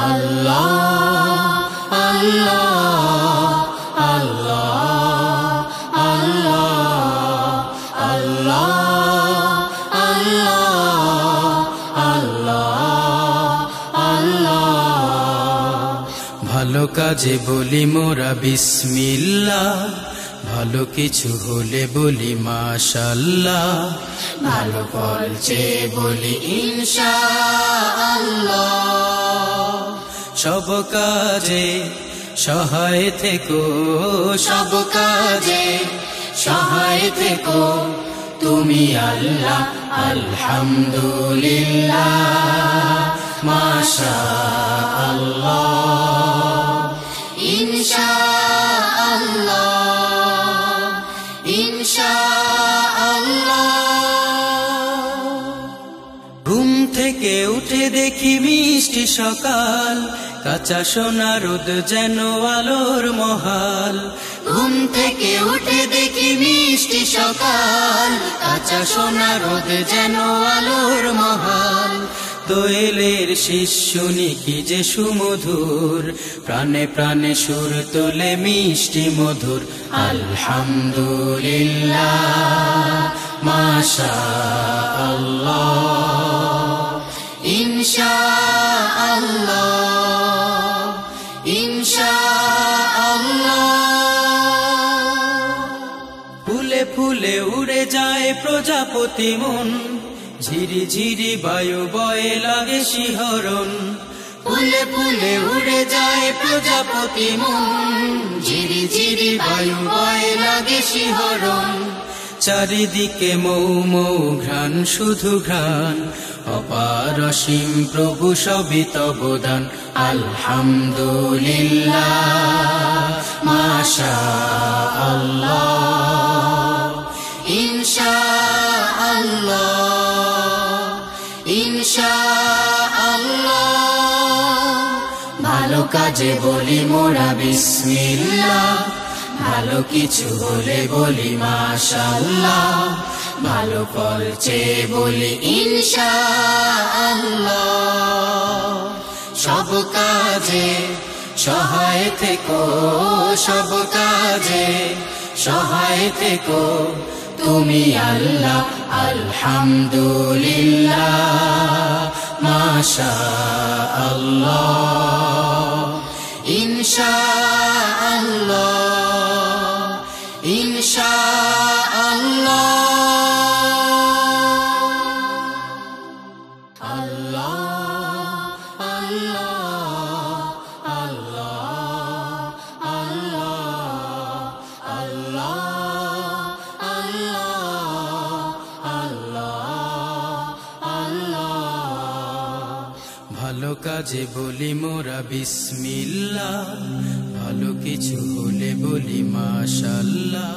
আল্লাহ আল্লাহ আল্লাহ আল্লাহ আল্লাহ আল্লাহ আল্লাহ আল্লাহ। ভালো কাজে বলি মোরা বিসমিল্লাহ, ভালো কিছু হলে বলি মাশাআল্লাহ, ভালো ফল চেয়ে বলি ইনশাআল্লাহ। সব কাজে সহায় থেকো, সব কাজে সহায় থেকো তুমি আল্লাহ। আলহামদুলিল্লাহ মাশাআল্লাহ ইনশাআল্লাহ ইনশাআল্লাহ। ঘুম থেকে উঠে দেখি মিষ্টি সকাল, কাঁচা সোনা রোদ যেন আলোর মহাল। ঘুম থেকে উঠে দেখি মিষ্টি সকাল, কাঁচা সোনা রোদ যেন আলোর মহাল। দোয়েলের শীষ শুনি কি যে সুমধুর, প্রাণে প্রাণে সুর তোলে মিষ্টি মধুর। আলহামদুলিল্লাহ মাশাআল্লাহ ইনশাআল্লাহ ইনশাআল্লাহ। ফুলে ফুলে উড়ে যায় প্রজাপতি মন, ঝিরি ঝিরি বায়ু বয়ে লাগে শিহরণ। ফুলে ফুলে উড়ে যায় প্রজাপতি মন, ঝিরি ঝিরি বায়ু বয়ে লাগে শিহরণ। চারিদিকে মৌ মৌ ঘ্রাণ, শুধু ঘ্রাণ, অপার অসীম প্রভু সবই তব দান। আলহামদুলিল্লাহ মাশাআল্লাহ ইনশাআল্লাহ ইনশাআল্লাহ। ভালো কাজে বলি মোরা বিসমিল্লাহ, ভালো কিছু হলে বলি মাশাআল্লাহ, ভালো ফল চেয়ে বলি ইনশাআল্লাহ। সব কাজে সহায় থেকো, সব কাজে সহায় থেকো তুমি আল্লাহ। আলহামদুলিল্লাহ মাশাআল্লাহ ইনশাআল্লাহ ইনশাআল্লাহ। আল্লাহ আল্লাহ আল্লাহ আল্লাহ আল্লাহ আল্লাহ আল্লাহ। ভালো কাজে বলি মোরা বিসমিল্লাহ, ভালো কিছু হলে বলি মাশাআল্লাহ।